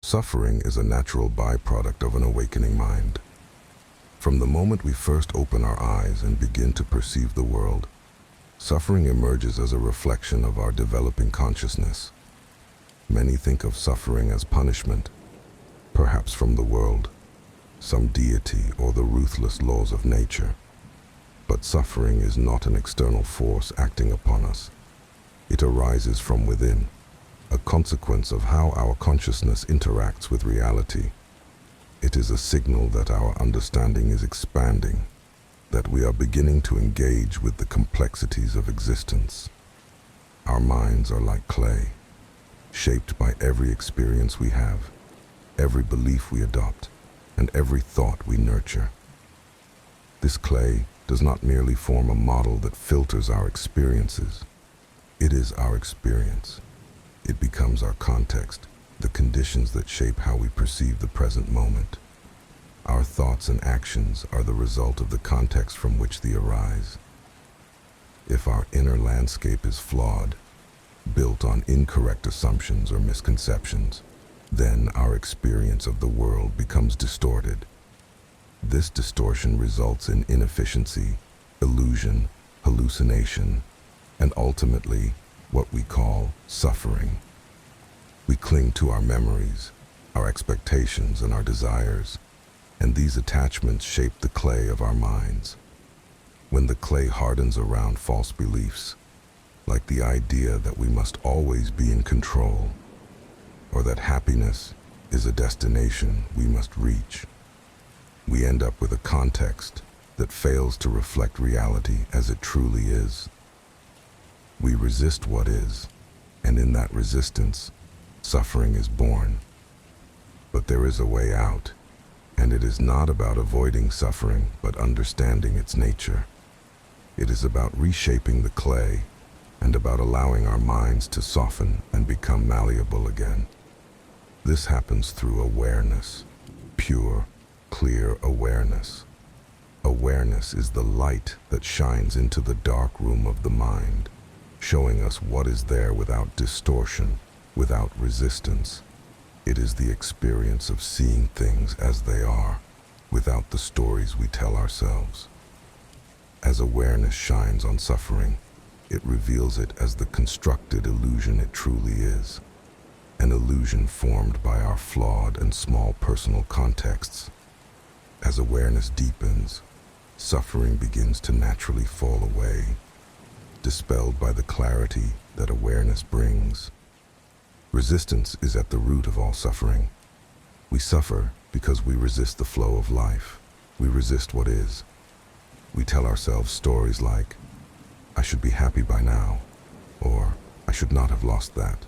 Suffering is a natural byproduct of an awakening mind. From the moment we first open our eyes and begin to perceive the world, suffering emerges as a reflection of our developing consciousness. Many think of suffering as punishment, perhaps from the world, some deity, or the ruthless laws of nature. But suffering is not an external force acting upon us. It arises from within, a consequence of how our consciousness interacts with reality. It is a signal that our understanding is expanding, that we are beginning to engage with the complexities of existence. Our minds are like clay, shaped by every experience we have, every belief we adopt, and every thought we nurture. This clay does not merely form a model that filters our experiences. It is our experience. It becomes our context, the conditions that shape how we perceive the present moment. Our thoughts and actions are the result of the context from which they arise. If our inner landscape is flawed, built on incorrect assumptions or misconceptions, then our experience of the world becomes distorted. This distortion results in inefficiency, illusion, hallucination, and ultimately, what we call suffering. We cling to our memories, our expectations, and our desires, and these attachments shape the clay of our minds. When the clay hardens around false beliefs, like the idea that we must always be in control, or that happiness is a destination we must reach, we end up with a context that fails to reflect reality as it truly is. We resist what is, and in that resistance, suffering is born. But there is a way out, and it is not about avoiding suffering, but understanding its nature. It is about reshaping the clay, and about allowing our minds to soften and become malleable again. This happens through awareness, pure, clear awareness. Awareness is the light that shines into the dark room of the mind, showing us what is there without distortion, without resistance. It is the experience of seeing things as they are, without the stories we tell ourselves. As awareness shines on suffering, it reveals it as the constructed illusion it truly is, an illusion formed by our flawed and small personal contexts. As awareness deepens, suffering begins to naturally fall away, dispelled by the clarity that awareness brings. Resistance is at the root of all suffering. We suffer because we resist the flow of life. We resist what is. We tell ourselves stories like, "I should be happy by now," or "I should not have lost that,"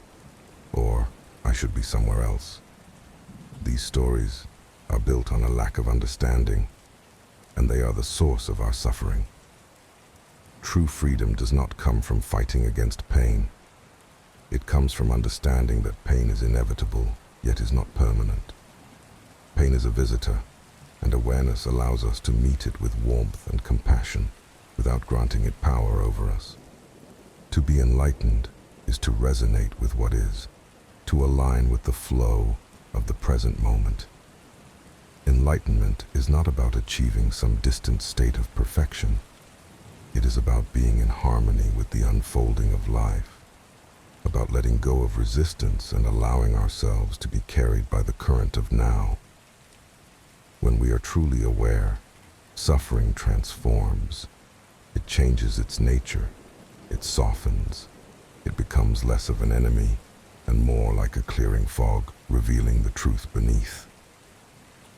or "I should be somewhere else." These stories are built on a lack of understanding, and they are the source of our suffering. True freedom does not come from fighting against pain. It comes from understanding that pain is inevitable, yet is not permanent. Pain is a visitor, and awareness allows us to meet it with warmth and compassion, without granting it power over us. To be enlightened is to resonate with what is, to align with the flow of the present moment. Enlightenment is not about achieving some distant state of perfection. It is about being in harmony with the unfolding of life, about letting go of resistance and allowing ourselves to be carried by the current of now. When we are truly aware, suffering transforms. It changes its nature, it softens, it becomes less of an enemy and more like a clearing fog, revealing the truth beneath.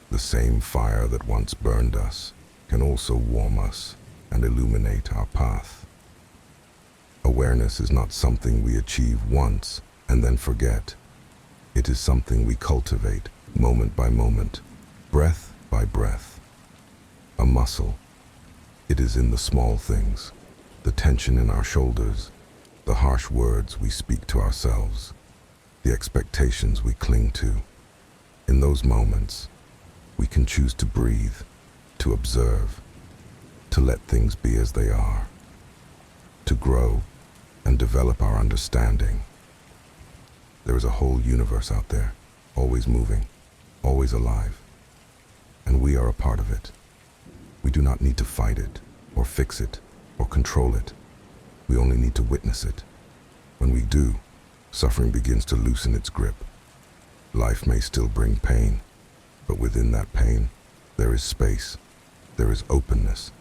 The same fire that once burned us can also warm us and illuminate our path. Awareness is not something we achieve once and then forget. It is something we cultivate moment by moment, breath by breath. A muscle. It is in the small things, the tension in our shoulders, the harsh words we speak to ourselves, the expectations we cling to. In those moments, we can choose to breathe, to observe, to let things be as they are, to grow and develop our understanding. There is a whole universe out there, always moving, always alive. And we are a part of it. We do not need to fight it, or fix it, or control it. We only need to witness it. When we do, suffering begins to loosen its grip. Life may still bring pain, but within that pain, there is space, there is openness.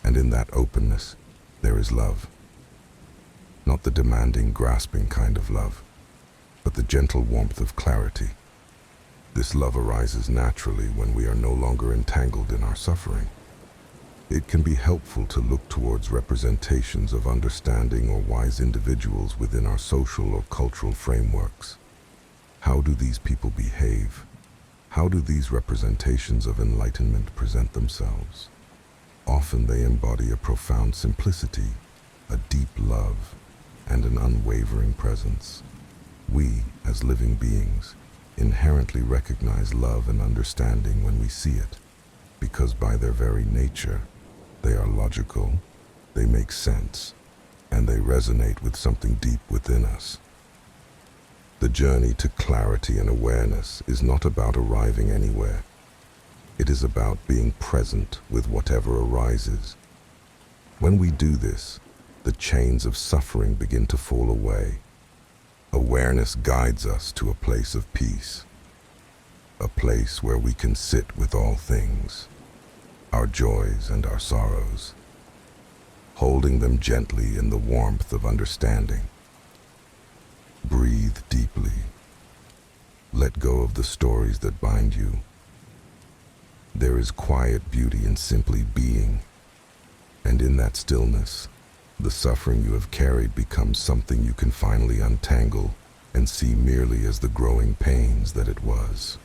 And in that openness, there is love. Not the demanding, grasping kind of love, but the gentle warmth of clarity. This love arises naturally when we are no longer entangled in our suffering. It can be helpful to look towards representations of understanding or wise individuals within our social or cultural frameworks. How do these people behave? How do these representations of enlightenment present themselves? Often they embody a profound simplicity, a deep love, and an unwavering presence. We, as living beings, inherently recognize love and understanding when we see it, because by their very nature, they are logical, they make sense, and they resonate with something deep within us. The journey to clarity and awareness is not about arriving anywhere. It is about being present with whatever arises. When we do this, the chains of suffering begin to fall away. Awareness guides us to a place of peace, a place where we can sit with all things, our joys and our sorrows, holding them gently in the warmth of understanding. Breathe deeply. Let go of the stories that bind you. There is quiet beauty in simply being, and in that stillness, the suffering you have carried becomes something you can finally untangle and see merely as the growing pains that it was.